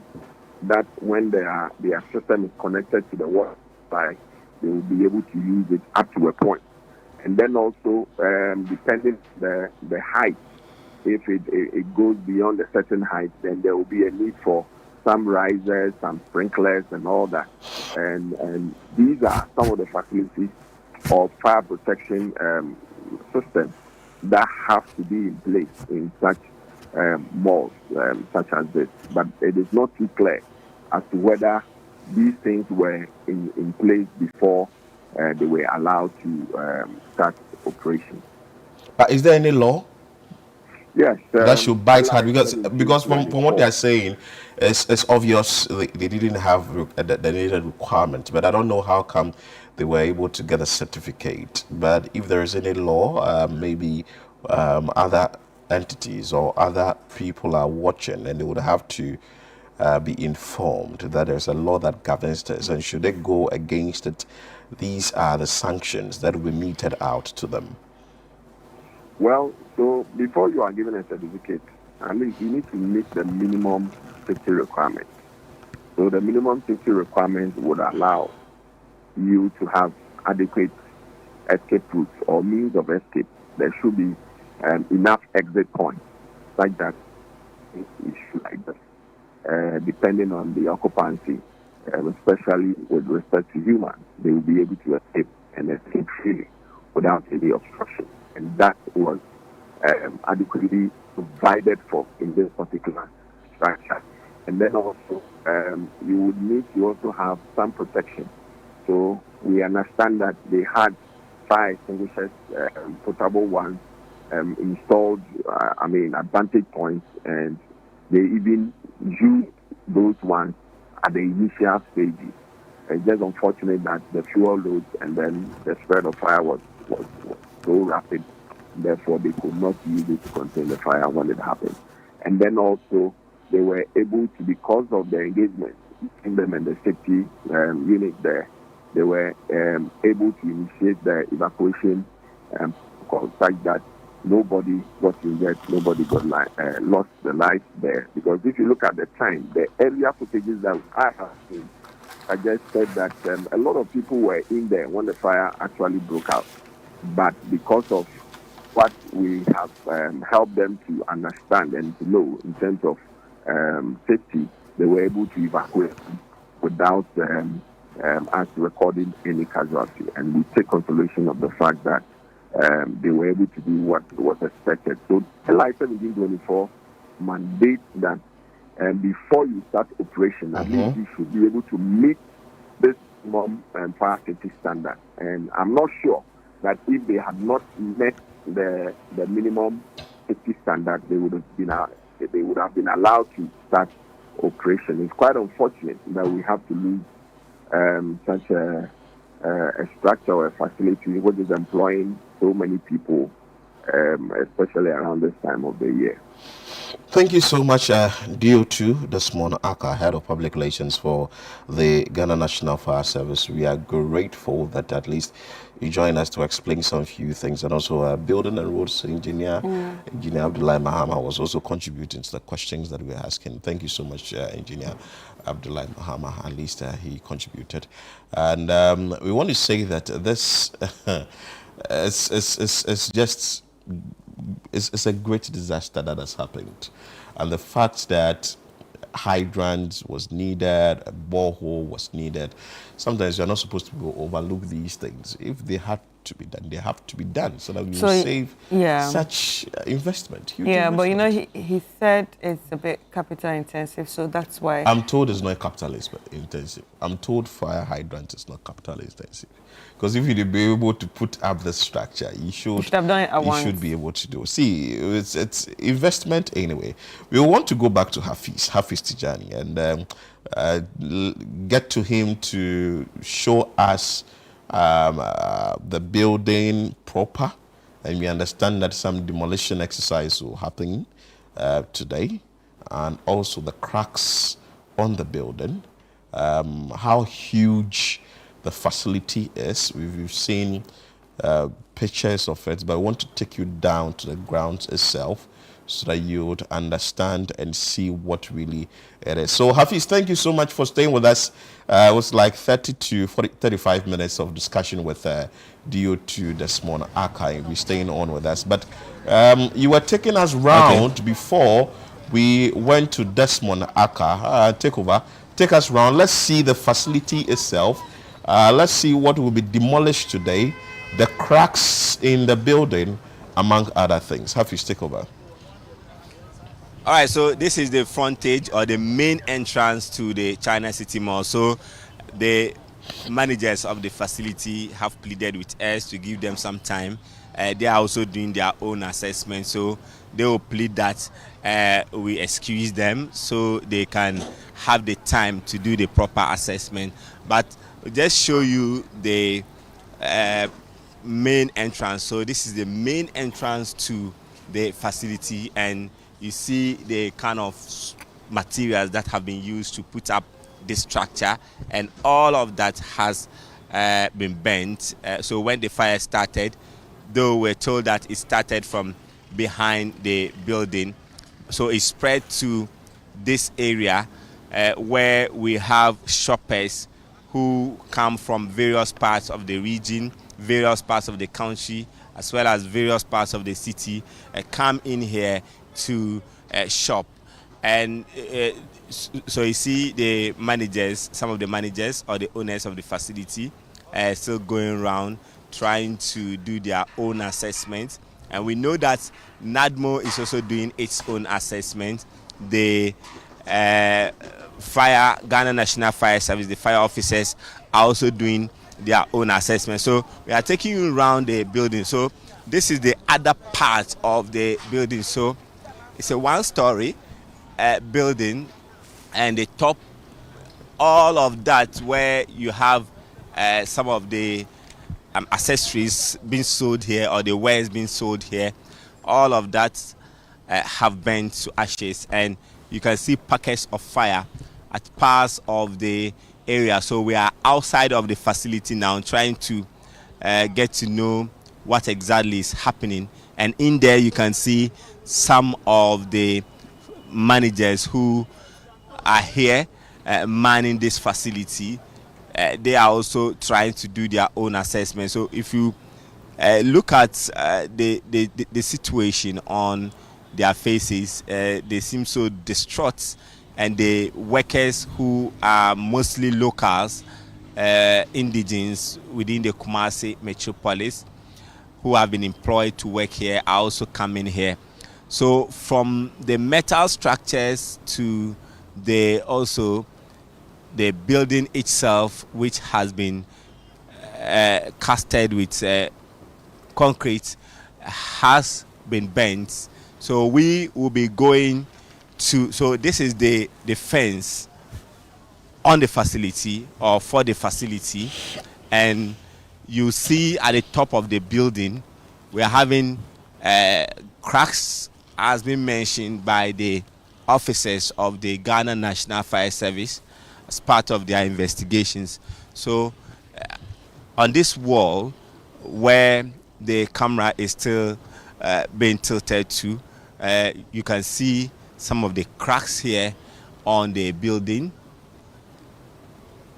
that when their system is connected to the water supply, they will be able to use it up to a point. And then also, depending the height, if it goes beyond a certain height, then there will be a need for some risers, some sprinklers, and all that. And these are some of the facilities of fire protection systems that have to be in place in such malls such as this. But it is not too clear as to whether these things were in place before they were allowed to start operation. But is there any law? Yes, That should bite hard, because from what they are saying, it's obvious they didn't have the needed requirements. But I don't know how come they were able to get a certificate. But if there is any law, maybe other entities or other people are watching, and they would have to be informed that there's a law that governs this, and should they go against it, these are the sanctions that will be meted out to them. Well, so before you are given a certificate, I mean, you need to meet the minimum safety requirements. So the minimum safety requirements would allow you to have adequate escape routes or means of escape. There should be enough exit points like that, issue like this, depending on the occupancy, especially with respect to humans. They will be able to escape and escape freely without any obstruction. And that was adequately provided for in this particular structure. And then also, you would need to also have some protection. So we understand that they had fire extinguishers, potable ones, installed, advantage points, and they even used those ones at the initial stages. It's just unfortunate that the fuel loads and then the spread of fire was so rapid, therefore they could not use it to contain the fire when it happened. And then also they were able to, because of their engagement in them and the safety unit there, they were able to initiate the evacuation such that nobody got injured, nobody got lost the life there. Because if you look at the time, the earlier footages that I have seen, I just said that a lot of people were in there when the fire actually broke out. But because of what we have helped them to understand and to know in terms of safety, they were able to evacuate without us recording any casualty. And we take consolation of the fact that they were able to do what was expected. So LI 1724 mandates that before you start operation, at least you should be able to meet this minimum fire safety standard. And I'm not sure that if they had not met the minimum safety standard, they would have been allowed to start operation. It's quite unfortunate that we have to lose such a structure or a facility which is employing so many people, especially around this time of the year. Thank you so much, DO2 Desmond Aka, Head of Public Relations for the Ghana National Fire Service. We are grateful that at least you join us to explain some few things, and also building and roads engineer, Engineer Abdullah Mahama, was also contributing to the questions that we are asking. Thank you so much, Engineer Abdullah Mahama. At least he contributed, and we want to say that this is just. It's a great disaster that has happened, and the fact that hydrant was needed, a borehole was needed. Sometimes you're not supposed to overlook these things. If they had to be done, they have to be done, so that we will save such investment. Huge investment. But you know, he said it's a bit capital intensive, so that's why. I'm told it's not capital intensive. I'm told fire hydrant is not capital intensive. Because if you'd be able to put up the structure, you should have done it at once. You should be able to do. See, it's investment anyway. We want to go back to Hafiz Tijani, and get to him to show us the building proper, and we understand that some demolition exercise will happen today, and also the cracks on the building, how huge the facility is. We've seen pictures of it, but I want to take you down to the grounds itself so that you would understand and see what really it is. So Hafiz, thank you so much for staying with us. It was like 30 to 35 minutes of discussion with DO2 Desmond Aka. We're staying on with us. But you were taking us round before we went to Desmond Aka. Take over. Take us round. Let's see the facility itself. Let's see what will be demolished today, the cracks in the building, among other things. Hafiz, take over. All right, so this is the frontage or the main entrance to the China City Mall. So the managers of the facility have pleaded with us to give them some time. They are also doing their own assessment, so they will plead that we excuse them so they can have the time to do the proper assessment. But just show you the main entrance. So this is the main entrance to the facility, and you see the kind of materials that have been used to put up this structure, and all of that has been bent. So when the fire started, though we're told that it started from behind the building, so it spread to this area where we have shoppers who come from various parts of the region, various parts of the country, as well as various parts of the city, come in here to shop. And so you see the managers, some of the managers or the owners of the facility still going around trying to do their own assessment. And we know that NADMO is also doing its own assessment. The Ghana National Fire Service, the fire officers are also doing their own assessment. So we are taking you around the building. So this is the other part of the building. So it's a one-story building, and the top, all of that where you have some of the accessories being sold here, or the wares being sold here, all of that have burnt to ashes, and you can see packets of fire at parts of the area. So we are outside of the facility now, trying to get to know what exactly is happening. And in there you can see some of the managers who are here manning this facility. They are also trying to do their own assessment. So if you look at the situation on their faces, they seem so distraught, and the workers who are mostly locals, indigenes within the Kumasi metropolis, who have been employed to work here, are also coming here. So from the metal structures to the building itself, which has been casted with concrete, has been bent. So we will be going to, so this is the fence on the facility, or for the facility, and you see at the top of the building we are having cracks has been mentioned by the officers of the Ghana National Fire Service as part of their investigations. So on this wall where the camera is still being tilted to, you can see some of the cracks here on the building,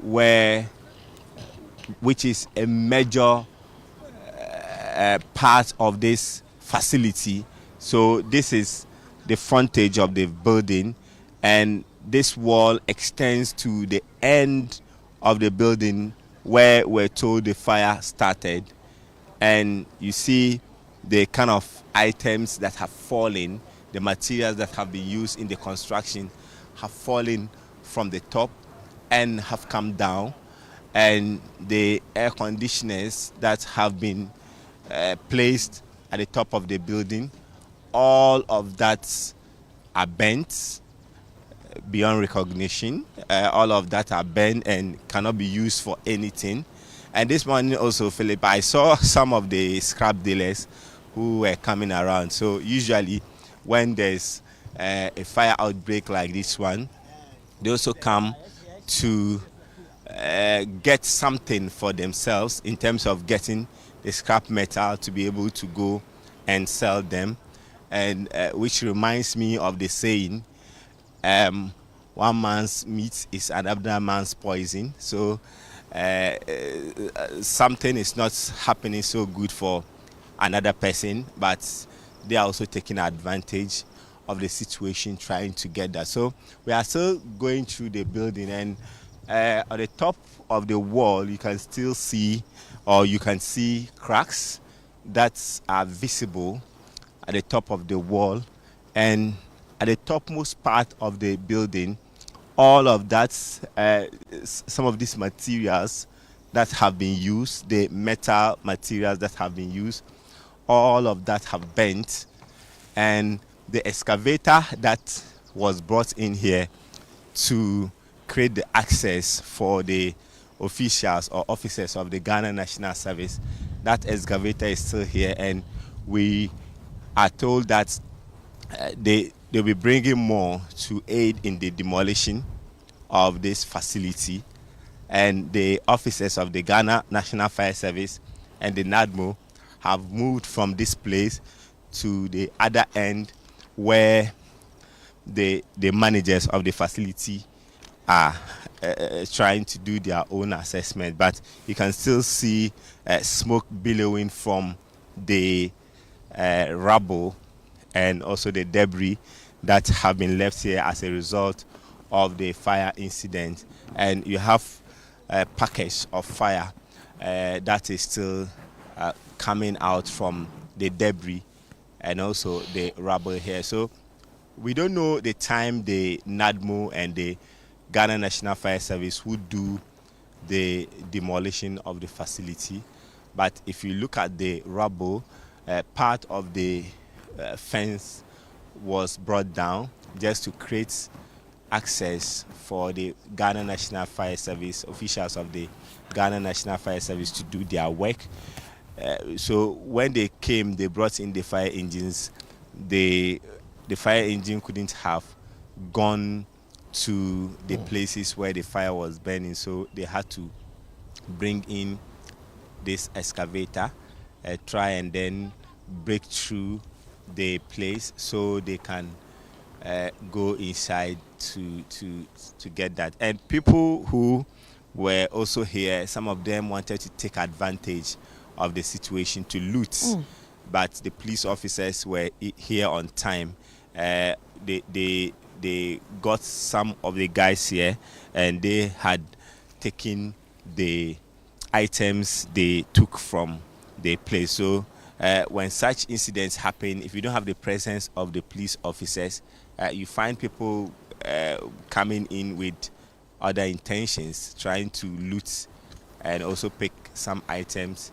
which is a major part of this facility. So this is the frontage of the building, and this wall extends to the end of the building where we're told the fire started. And you see the kind of items that have fallen, the materials that have been used in the construction have fallen from the top and have come down, and the air conditioners that have been placed at the top of the building, all of that are bent beyond recognition. All of that are bent and cannot be used for anything. And this morning also, Philip, I saw some of the scrap dealers who were coming around. So usually when there's a fire outbreak like this one, they also come to get something for themselves in terms of getting the scrap metal to be able to go and sell them. And which reminds me of the saying, one man's meat is another man's poison. So something is not happening so good for another person, but they are also taking advantage of the situation, trying to get that. So we are still going through the building, and on the top of the wall you can still see, or you can see cracks that are visible at the top of the wall. And at the topmost part of the building, all of that, some of these materials that have been used, the metal materials that have been used, all of that have bent. And the excavator that was brought in here to create the access for the officials or officers of the Ghana National Service, that excavator is still here, and we are told that they'll be bringing more to aid in the demolition of this facility. And the officers of the Ghana National Fire Service and the NADMO have moved from this place to the other end where the managers of the facility are trying to do their own assessment. But you can still see smoke billowing from the rubble and also the debris that have been left here as a result of the fire incident. And you have a package of fire that is still coming out from the debris and also the rubble here. So we don't know the time the NADMO and the Ghana National Fire Service would do the demolition of the facility. But if you look at the rubble, part of the fence was brought down just to create access for the Ghana National Fire Service, officials of the Ghana National Fire Service, to do their work. So when they came, they brought in the fire engines. The fire engine couldn't have gone to the places where the fire was burning, so they had to bring in this excavator, try and then break through the place so they can go inside to get that. And people who were also here, some of them wanted to take advantage of the situation to loot, but the police officers were here on time. They got some of the guys here, and they had taken the items they took from the place. So when such incidents happen, if you don't have the presence of the police officers, you find people coming in with other intentions, trying to loot and also pick some items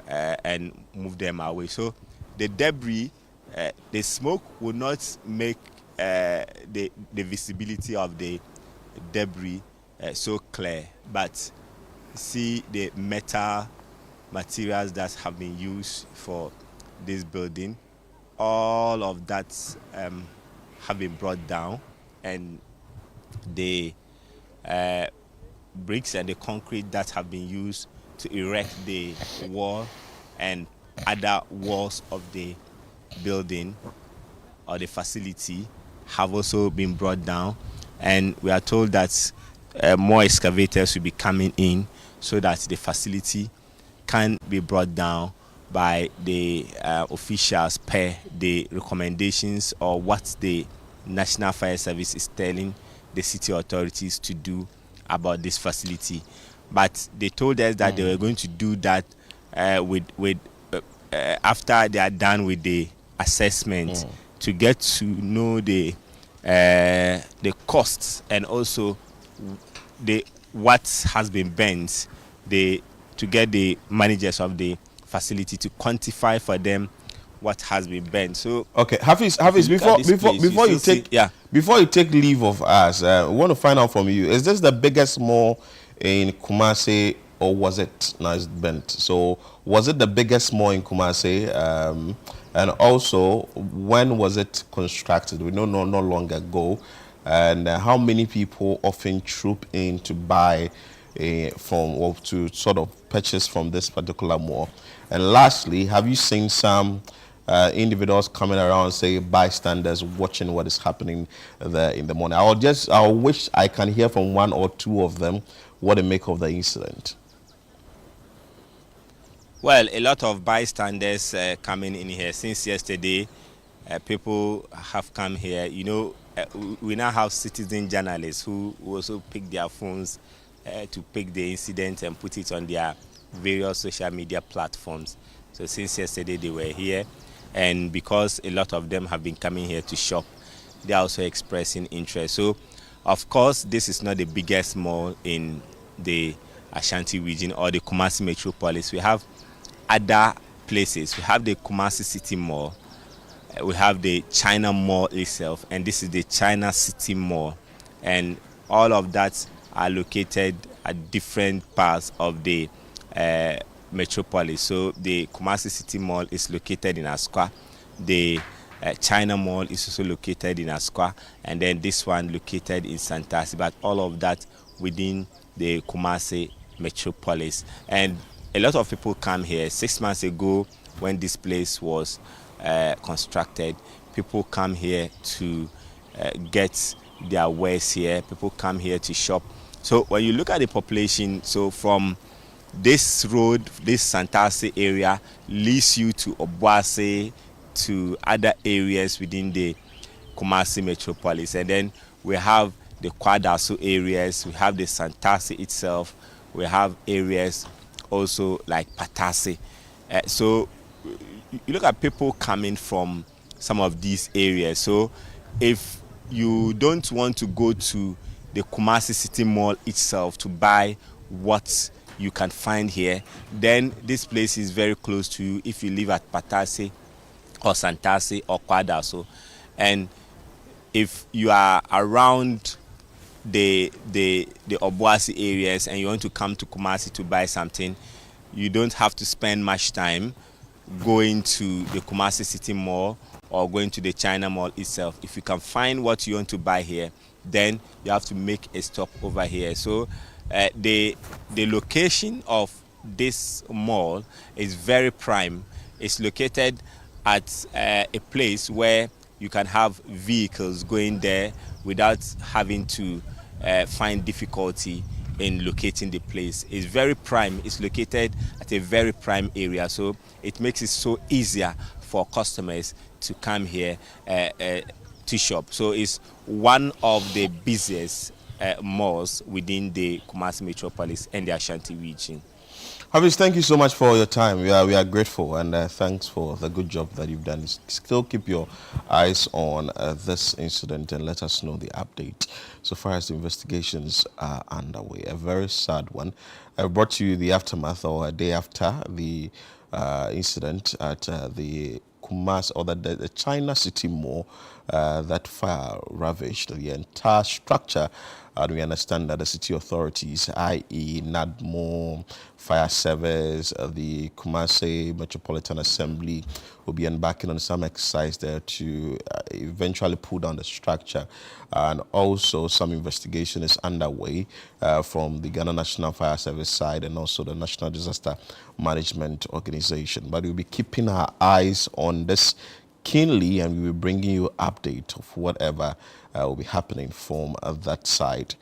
and move them away. So the debris, the smoke will not make the visibility of the debris so clear, but see the metal materials that have been used for this building, all of that have been brought down, and the bricks and the concrete that have been used to erect the wall and other walls of the building or the facility have also been brought down, and we are told that more excavators will be coming in so that the facility can be brought down by the officials per the recommendations or what the National Fire Service is telling the city authorities to do about this facility. But they told us that they were going to do that after they are done with the assessment to get to know the costs and also what has been bent, to get the managers of the facility to quantify for them what has been bent. So okay, Hafiz, before you take leave of us, we want to find out from you: is this the biggest mall in Kumasi, or was it? Now it's bent. So was it the biggest mall in Kumasi? And also, when was it constructed? We know no longer ago. And how many people often troop in to buy from or to sort of purchase from this particular mall? And lastly, have you seen some individuals coming around, say bystanders, watching what is happening there in the morning? I wish I can hear from one or two of them what they make of the incident. Well, a lot of bystanders coming in here since yesterday. People have come here. You know, we now have citizen journalists who also pick their phones to pick the incident and put it on their various social media platforms. So since yesterday they were here, and because a lot of them have been coming here to shop, they are also expressing interest. So, of course, this is not the biggest mall in the Ashanti region or the Kumasi metropolis. We have other places. We have the Kumasi City Mall. We have the China Mall itself, and this is the China City Mall. And all of that are located at different parts of the metropolis. So the Kumasi City Mall is located in Asqua. The China Mall is also located in Asqua, and then this one located in Santasi, but all of that within the Kumasi metropolis. And a lot of people come here. 6 months ago, when this place was constructed, people come here to get their wares here. People come here to shop. So when you look at the population, so from this road, this Santasi area leads you to Obuasi, to other areas within the Kumasi metropolis. And then we have the Kwadaso areas, we have the Santasi itself, we have areas also like Patasi. So you look at people coming from some of these areas. So if you don't want to go to the Kumasi City Mall itself to buy what you can find here, then this place is very close to you if you live at Patasi or Santasi or Kwadaso. And if you are around the Obuasi areas and you want to come to Kumasi to buy something, you don't have to spend much time going to the Kumasi City Mall or going to the China Mall itself. If you can find what you want to buy here, then you have to make a stop over here. So the location of this mall is very prime. It's located at a place where you can have vehicles going there without having to find difficulty in locating the place. It's very prime. It's located at a very prime area, so it makes it so easier for customers to come here to shop. So it's one of the busiest malls within the Kumasi metropolis and the Ashanti region. Hafiz, thank you so much for your time. We are grateful, and thanks for the good job that you've done. Still keep your eyes on this incident and let us know the update so far as the investigations are underway. A very sad one. I brought you the aftermath or a day after the incident at the Kumasi, or the China City Mall, that fire ravaged the entire structure. And we understand that the city authorities, i.e. NADMO, Fire Service, the Kumasi Metropolitan Assembly, will be embarking on some exercise there to eventually pull down the structure. And also some investigation is underway from the Ghana National Fire Service side and also the National Disaster Management Organization. But we'll be keeping our eyes on this keenly, and we will bring you update of whatever will be happening from that side.